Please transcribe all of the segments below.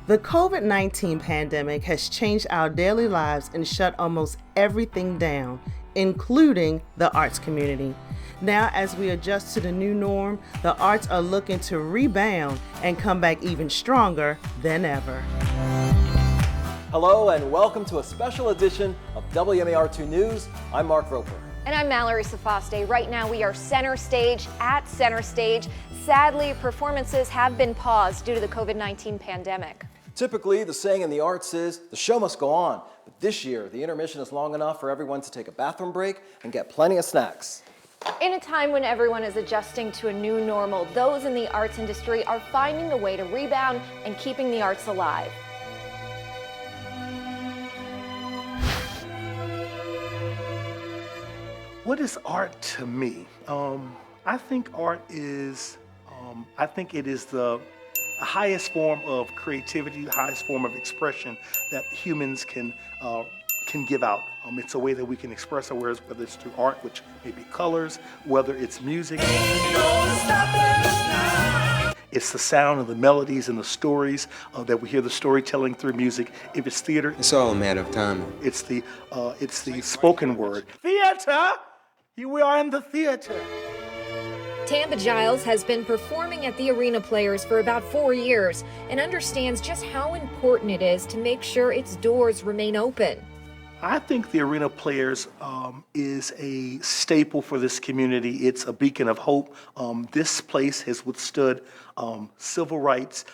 The COVID-19 pandemic has changed our daily lives and shut almost everything down, including the arts community. Now, as we adjust to the new norm, the arts are looking to rebound and come back even stronger than ever. Hello and welcome to a special edition of WMAR2 News. I'm Mark Roper. And I'm Mallory Safaste. Right now we are center stage at Center Stage. Sadly, performances have been paused due to the COVID-19 pandemic. Typically, the saying in the arts is, the show must go on. But this year, the intermission is long enough for everyone to take a bathroom break and get plenty of snacks. In a time when everyone is adjusting to a new normal, those in the arts industry are finding a way to rebound and keeping the arts alive. What is art to me? I think art is, it is the highest form of creativity, the highest form of expression that humans can give out. It's a way that we can express our words, whether it's through art, which may be colors, whether it's music. It's the sound and the melodies and the stories that we hear the storytelling through music. If it's theater, it's all a matter of timing. It's the spoken word. Theater! Here we are in the theater. Tamba Giles has been performing at the Arena Players for about 4 years and understands just how important it is to make sure its doors remain open. I think the Arena Players is a staple for this community. It's a beacon of hope. This place has withstood civil rights,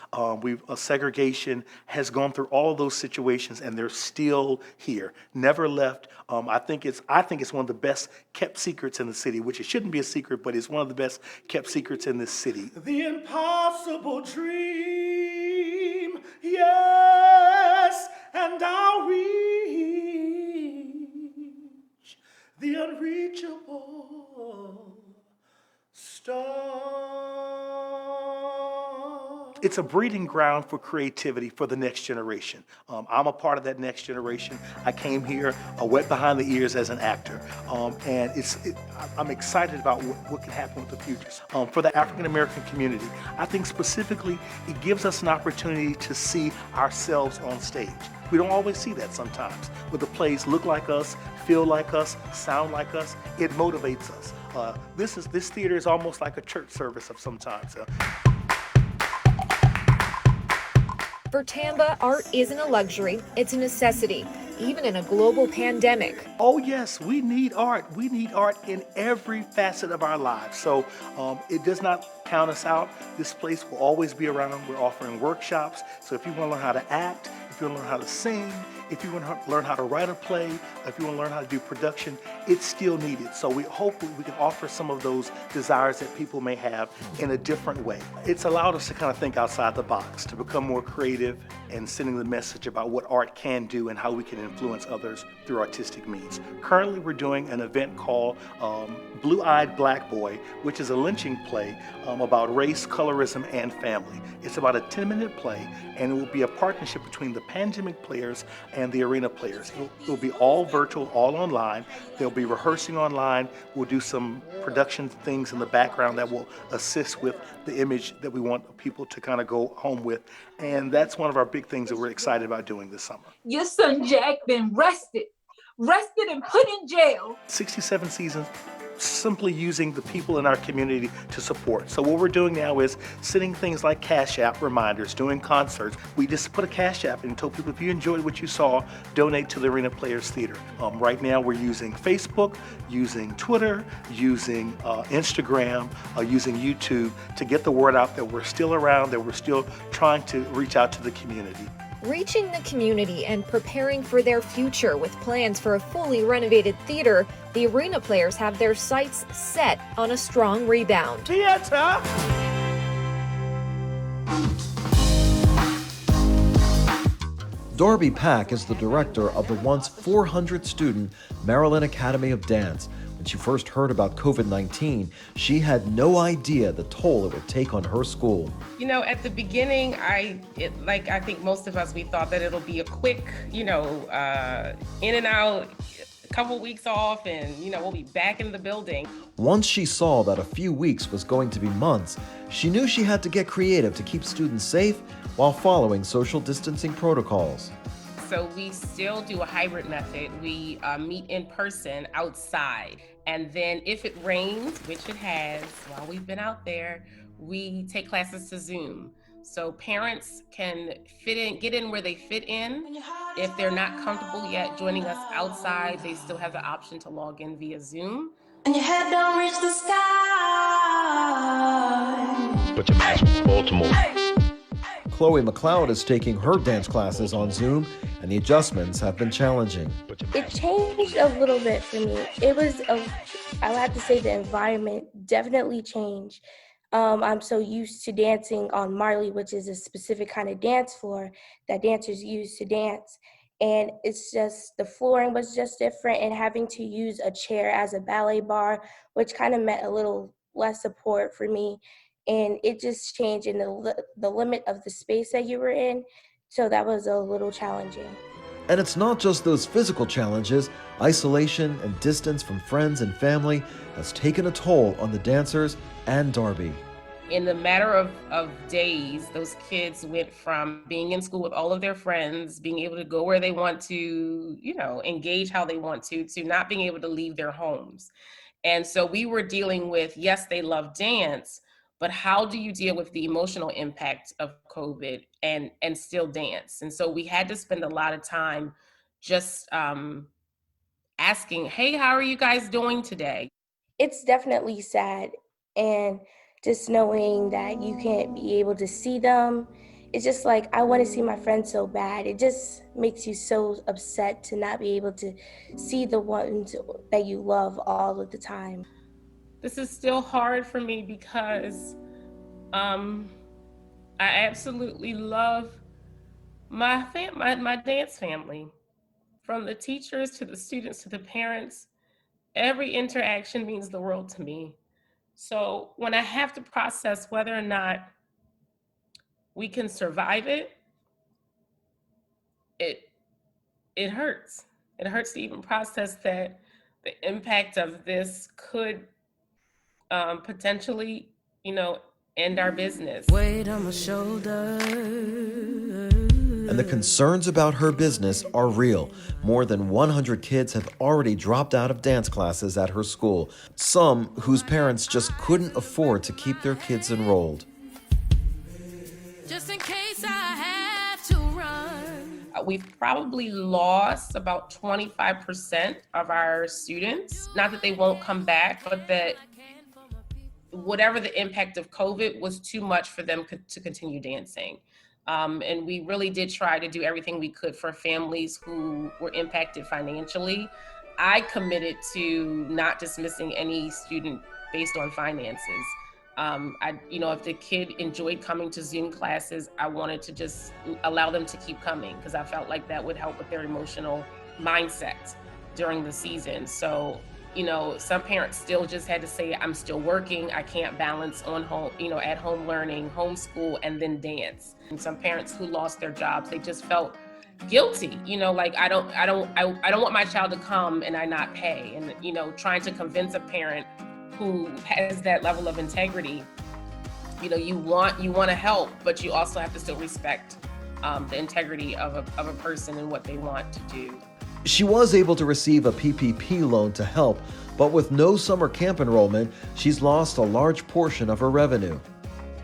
segregation, has gone through all of those situations, and they're still here, never left. I think it's one of the best kept secrets in the city, which it shouldn't be a secret, but it's one of the best kept secrets in this city. The impossible dream, yes, and I'll reach the unreachable star. It's a breeding ground for creativity for the next generation. I'm a part of that next generation. I came here wet behind the ears as an actor, and I'm excited about what can happen with the future. For the African American community, I think specifically it gives us an opportunity to see ourselves on stage. We don't always see that sometimes. But the plays look like us, feel like us, sound like us. It motivates us. This theater is almost like a church service of sometimes. For Tamba, art isn't a luxury, it's a necessity, even in a global pandemic. Oh yes, we need art. We need art in every facet of our lives. So it does not count us out. This place will always be around. We're offering workshops. So if you want to learn how to act, if you want to learn how to sing, if you want to learn how to write a play, if you want to learn how to do production, it's still needed. So we hope we can offer some of those desires that people may have in a different way. It's allowed us to kind of think outside the box, to become more creative and sending the message about what art can do and how we can influence others through artistic means. Currently, we're doing an event called Blue-Eyed Black Boy, which is a lynching play about race, colorism, and family. It's about a 10-minute play, and it will be a partnership between the Pandemic Players and the Arena Players. It will be all virtual, all online. They'll be rehearsing online. We'll do some production things in the background that will assist with the image that we want people to kind of go home with. And that's one of our big things that we're excited about doing this summer. Your son Jack been arrested and put in jail. 67 seasons, simply using the people in our community to support. So what we're doing now is sending things like Cash App reminders, doing concerts. We just put a Cash App and told people, if you enjoyed what you saw, donate to the Arena Players Theater. Right now we're using Facebook, using Twitter, using Instagram, using YouTube to get the word out that we're still around, that we're still trying to reach out to the community. Reaching the community and preparing for their future with plans for a fully renovated theater, the Arena Players have their sights set on a strong rebound. Theater! Darby Pack is the director of the once 400-student Maryland Academy of Dance. When she first heard about COVID-19, she had no idea the toll it would take on her school. You know, at the beginning, I think most of us, we thought that it'll be a quick, in and out, couple weeks off and, we'll be back in the building. Once she saw that a few weeks was going to be months, she knew she had to get creative to keep students safe while following social distancing protocols. So we still do a hybrid method. We meet in person outside. And then if it rains, which it has while we've been out there, we take classes to Zoom. So parents can get in where they fit in. If they're not comfortable yet joining us outside, they still have the option to log in via Zoom. And your head don't reach the sky. Put your mask on, Baltimore. Chloe McLeod is taking her dance classes on Zoom, and the adjustments have been challenging. It changed a little bit for me. I would have to say the environment definitely changed. I'm so used to dancing on Marley, which is a specific kind of dance floor that dancers use to dance. And it's just, the flooring was just different, and having to use a chair as a ballet bar, which kind of meant a little less support for me. And it just changed in the limit of the space that you were in. So that was a little challenging. And it's not just those physical challenges. Isolation and distance from friends and family has taken a toll on the dancers and Darby. In the matter of days, those kids went from being in school with all of their friends, being able to go where they want to, engage how they want to not being able to leave their homes. And so we were dealing with, yes, they love dance, but how do you deal with the emotional impact of COVID and still dance? And so we had to spend a lot of time just asking, hey, how are you guys doing today? It's definitely sad. And just knowing that you can't be able to see them, it's just like, I want to see my friends so bad. It just makes you so upset to not be able to see the ones that you love all of the time. This is still hard for me because I absolutely love my dance family. From the teachers to the students to the parents, every interaction means the world to me. So when I have to process whether or not we can survive it, it hurts. It hurts to even process that the impact of this could potentially, end our business. Weight on my shoulder. And the concerns about her business are real. More than 100 kids have already dropped out of dance classes at her school, some whose parents just couldn't afford to keep their kids enrolled. Just in case I have to run. We've probably lost about 25% of our students. Not that they won't come back, but that whatever the impact of COVID was too much for them to continue dancing. And we really did try to do everything we could for families who were impacted financially. I committed to not dismissing any student based on finances. If the kid enjoyed coming to Zoom classes, I wanted to just allow them to keep coming because I felt like that would help with their emotional mindset during the season. So, some parents still just had to say, I'm still working. I can't balance on home, at home learning, homeschool, and then dance. And some parents who lost their jobs, they just felt guilty, like I don't want my child to come and I not pay. And, trying to convince a parent who has that level of integrity, you want to help, but you also have to still respect the integrity of a person and what they want to do. She was able to receive a PPP loan to help, but with no summer camp enrollment, she's lost a large portion of her revenue.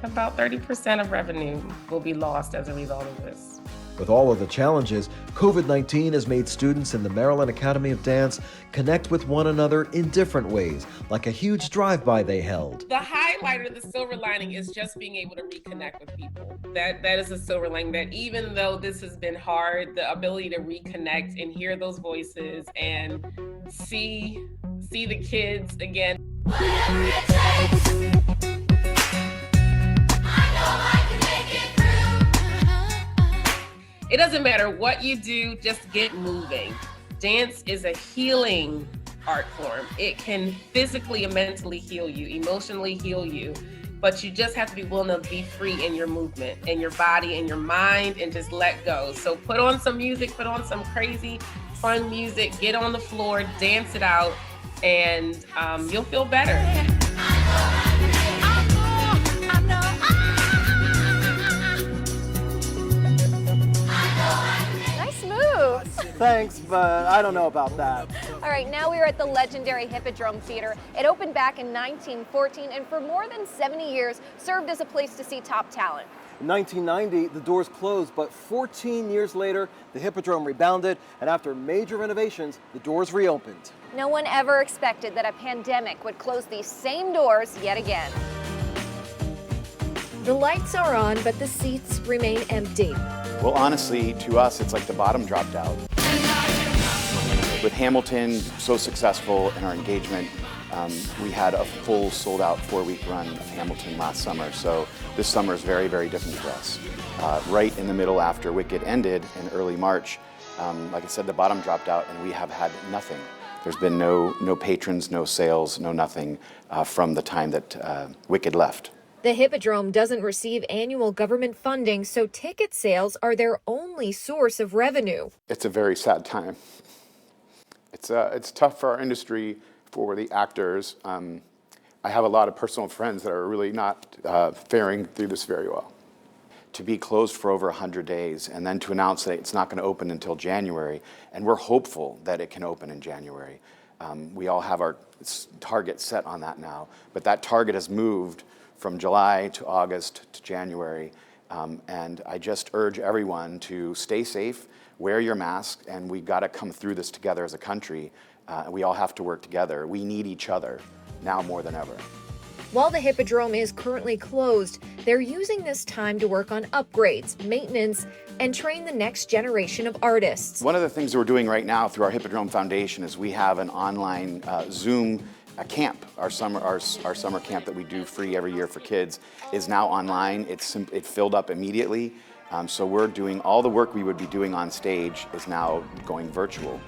About 30% of revenue will be lost as a result of this. With all of the challenges, COVID-19 has made students in the Maryland Academy of Dance connect with one another in different ways, like a huge drive-by they held. The highlight or the silver lining is just being able to reconnect with people. That is a silver lining, that even though this has been hard, the ability to reconnect and hear those voices and see the kids again. It doesn't matter what you do, just get moving. Dance is a healing art form. It can physically and mentally heal you, emotionally heal you. but you just have to be willing to be free in your movement and your body and your mind and just let go. So put on some music, put on some crazy fun music, get on the floor, dance it out, and you'll feel better. Nice move. Thanks, but I don't know about that. All right, now we are at the legendary Hippodrome Theater. It opened back in 1914 and for more than 70 years served as a place to see top talent. In 1990, the doors closed, but 14 years later, the Hippodrome rebounded, and after major renovations, the doors reopened. No one ever expected that a pandemic would close these same doors yet again. The lights are on, but the seats remain empty. Well, honestly, to us, it's like the bottom dropped out. With Hamilton so successful in our engagement, we had a full sold-out 4-week run of Hamilton last summer, so this summer is very, very different for us. Right in the middle after Wicked ended in early March, like I said, the bottom dropped out and we have had nothing. There's been no patrons, no sales, no nothing from the time that Wicked left. The Hippodrome doesn't receive annual government funding, so ticket sales are their only source of revenue. It's a very sad time. It's tough for our industry, for the actors. I have a lot of personal friends that are really not faring through this very well. To be closed for over 100 days and then to announce that it's not going to open until January, and we're hopeful that it can open in January. We all have our target set on that now, but that target has moved from July to August to January, and I just urge everyone to stay safe, wear your mask, and we got to come through this together as a country. We all have to work together. We need each other now more than ever. While the Hippodrome is currently closed, they're using this time to work on upgrades, maintenance, and train the next generation of artists. One of the things that we're doing right now through our Hippodrome Foundation is we have an online Zoom camp. Our summer camp that we do free every year for kids is now online. It filled up immediately. So we're doing all the work we would be doing on stage is now going virtual.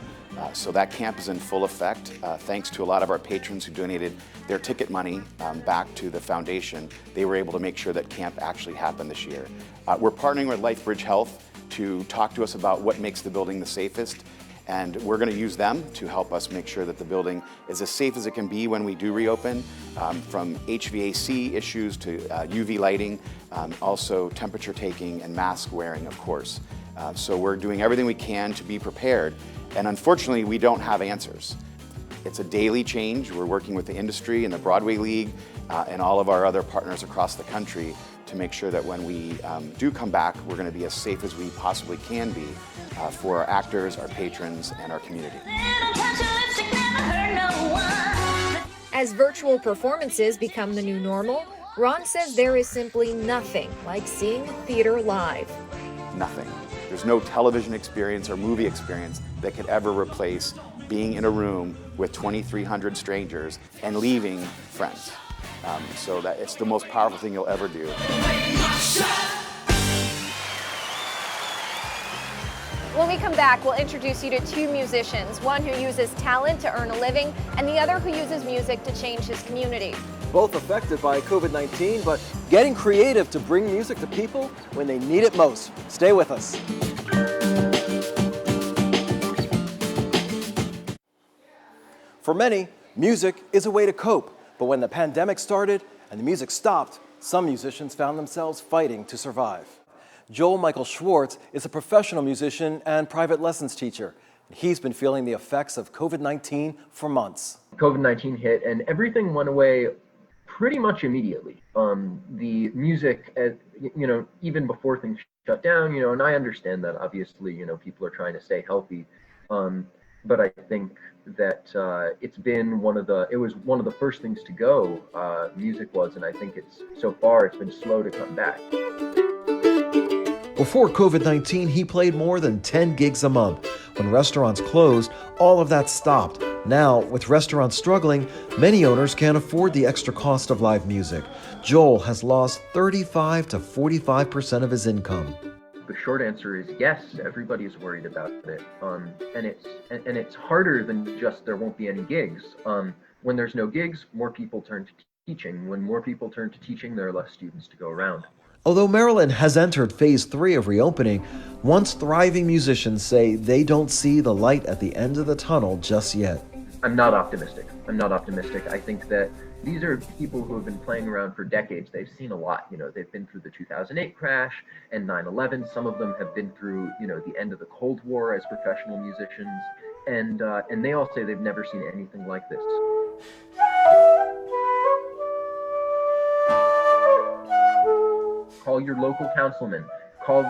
So that camp is in full effect. Thanks to a lot of our patrons who donated their ticket money back to the foundation, they were able to make sure that camp actually happened this year. We're partnering with LifeBridge Health to talk to us about what makes the building the safest, and we're going to use them to help us make sure that the building is as safe as it can be when we do reopen, from HVAC issues to UV lighting, also temperature taking and mask wearing, of course. So we're doing everything we can to be prepared. And unfortunately, we don't have answers. It's a daily change. We're working with the industry and the Broadway League and all of our other partners across the country to make sure that when we do come back, we're going to be as safe as we possibly can be for our actors, our patrons, and our community. As virtual performances become the new normal, Ron says there is simply nothing like seeing the theater live. Nothing. There's no television experience or movie experience that could ever replace being in a room with 2,300 strangers and leaving friends. So that it's the most powerful thing you'll ever do. When we come back, we'll introduce you to two musicians, one who uses talent to earn a living and the other who uses music to change his community. Both affected by COVID-19, but getting creative to bring music to people when they need it most. Stay with us. For many, music is a way to cope, but when the pandemic started and the music stopped, some musicians found themselves fighting to survive. Joel Michael Schwartz is a professional musician and private lessons teacher. He's been feeling the effects of COVID-19 for months. COVID-19 hit and everything went away pretty much immediately. The music, even before things shut down, and I understand that obviously, people are trying to stay healthy. But I think that it was one of the first things to go, music was, and I think so far it's been slow to come back. Before COVID-19, he played more than 10 gigs a month. When restaurants closed, all of that stopped. Now, with restaurants struggling, many owners can't afford the extra cost of live music. Joel has lost 35 to 45% of his income. The short answer is yes, everybody's worried about it. And it's harder than just there won't be any gigs. When there's no gigs, more people turn to teaching. When more people turn to teaching, there are less students to go around. Although Maryland has entered phase 3 of reopening, once thriving musicians say they don't see the light at the end of the tunnel just yet. I'm not optimistic. I think that these are people who have been playing around for decades. They've seen a lot. They've been through the 2008 crash and 9/11. Some of them have been through, the end of the Cold War as professional musicians. And they all say they've never seen anything like this. Call your local councilman, call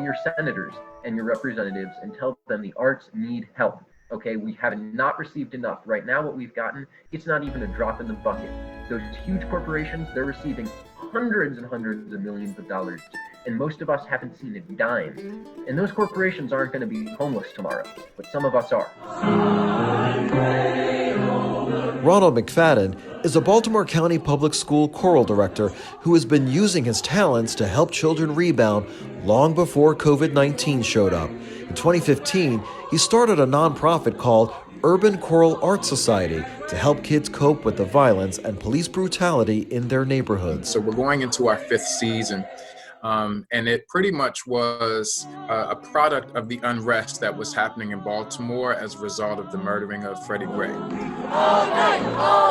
your senators and your representatives and tell them the arts need help. Okay, we have not received enough. Right now, what we've gotten, it's not even a drop in the bucket. Those huge corporations, they're receiving hundreds and hundreds of millions of dollars, and most of us haven't seen a dime. And those corporations aren't going to be homeless tomorrow, but some of us are. Ronald McFadden is a Baltimore County Public School choral director who has been using his talents to help children rebound long before COVID-19 showed up. In 2015, he started a nonprofit called Urban Choral Arts Society to help kids cope with the violence and police brutality in their neighborhoods. So we're going into our 5th season. And it pretty much was a product of the unrest that was happening in Baltimore as a result of the murdering of Freddie Gray. All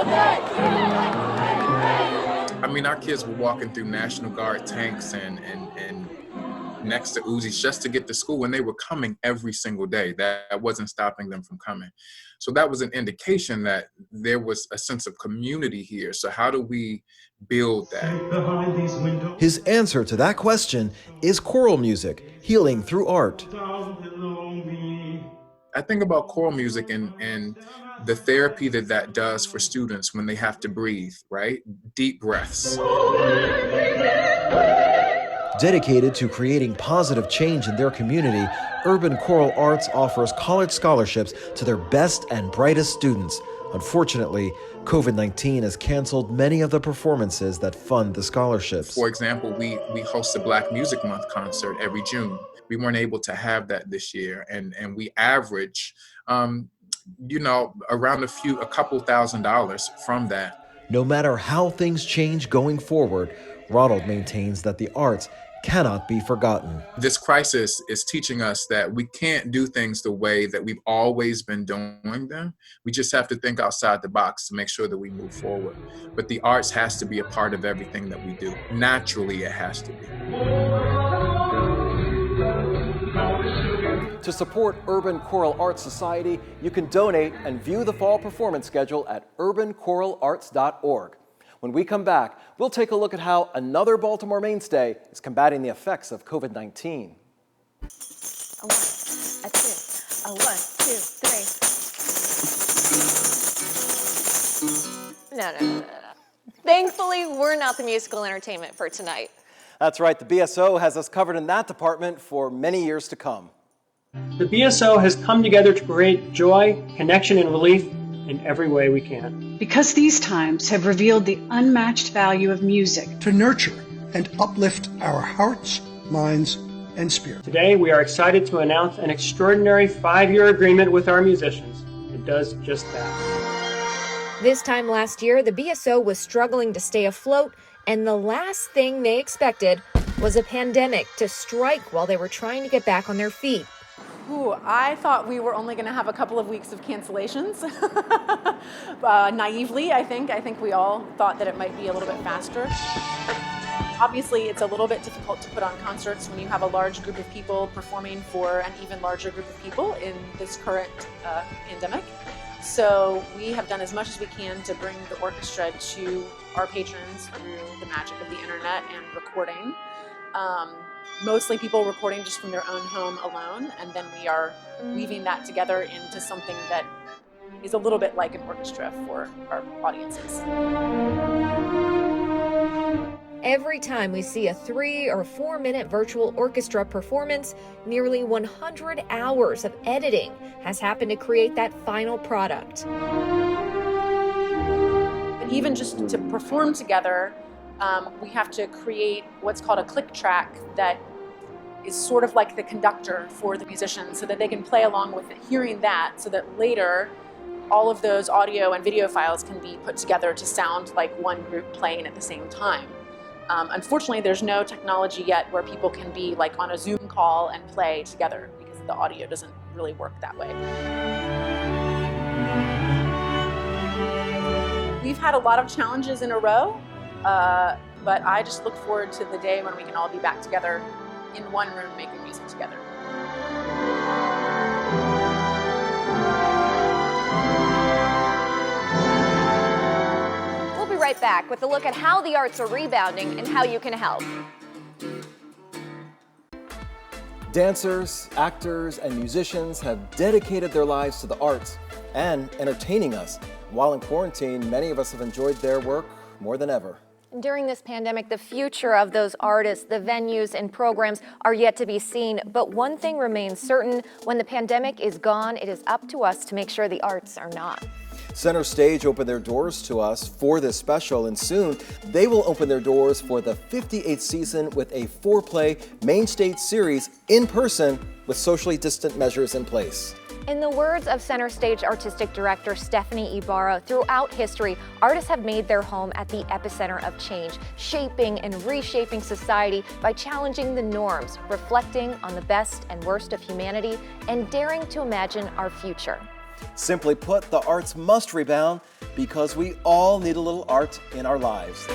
day. I mean, our kids were walking through National Guard tanks and next to Uzis just to get to school, and they were coming every single day. That wasn't stopping them from coming. So that was an indication that there was a sense of community here. So how do we build that? His answer to that question is choral music, healing through art. I think about choral music and the therapy that does for students when they have to breathe, right? Deep breaths. Dedicated to creating positive change in their community, Urban Choral Arts offers college scholarships to their best and brightest students. Unfortunately, COVID-19 has canceled many of the performances that fund the scholarships. For example, we host a Black Music Month concert every June. We weren't able to have that this year, and we average, around a couple $1,000s from that. No matter how things change going forward, Ronald maintains that the arts cannot be forgotten. This crisis is teaching us that we can't do things the way that we've always been doing them. We just have to think outside the box to make sure that we move forward. But the arts has to be a part of everything that we do. Naturally, it has to be. To support Urban Choral Arts Society, you can donate and view the fall performance schedule at urbanchoralarts.org. When we come back, we'll take a look at how another Baltimore mainstay is combating the effects of COVID-19. A 1, a 2, a 1, 2, 3. No. Thankfully, we're not the musical entertainment for tonight. That's right, the BSO has us covered in that department for many years to come. The BSO has come together to create joy, connection, and relief in every way we can. Because these times have revealed the unmatched value of music. To nurture and uplift our hearts, minds, and spirit. Today, we are excited to announce an extraordinary 5-year agreement with our musicians. It does just that. This time last year, the BSO was struggling to stay afloat, and the last thing they expected was a pandemic to strike while they were trying to get back on their feet. I thought we were only going to have a couple of weeks of cancellations. Naively, I think we all thought that it might be a little bit faster. Obviously, it's a little bit difficult to put on concerts when you have a large group of people performing for an even larger group of people in this current pandemic. So we have done as much as we can to bring the orchestra to our patrons through the magic of the internet and recording. Mostly people recording just from their own home alone, and then we are weaving that together into something that is a little bit like an orchestra for our audiences. Every time we see a 3 or 4 minute virtual orchestra performance, nearly 100 hours of editing has happened to create that final product. But even just to perform together, we have to create what's called a click track that is sort of like the conductor for the musicians so that they can play along with it, hearing that, so that later all of those audio and video files can be put together to sound like one group playing at the same time. Unfortunately, there's no technology yet where people can be like on a Zoom call and play together because the audio doesn't really work that way. We've had a lot of challenges in a row, but I just look forward to the day when we can all be back together in one room making music together. We'll be right back with a look at how the arts are rebounding and how you can help. Dancers, actors, and musicians have dedicated their lives to the arts and entertaining us. While in quarantine, many of us have enjoyed their work more than ever. During this pandemic, the future of those artists, the venues and programs are yet to be seen. But one thing remains certain: when the pandemic is gone, it is up to us to make sure the arts are not. Center Stage opened their doors to us for this special, and soon they will open their doors for the 58th season with a 4-play main stage series in person with socially distant measures in place. In the words of Center Stage Artistic Director Stephanie Ibarra, throughout history, artists have made their home at the epicenter of change, shaping and reshaping society by challenging the norms, reflecting on the best and worst of humanity, and daring to imagine our future. Simply put, the arts must rebound because we all need a little art in our lives.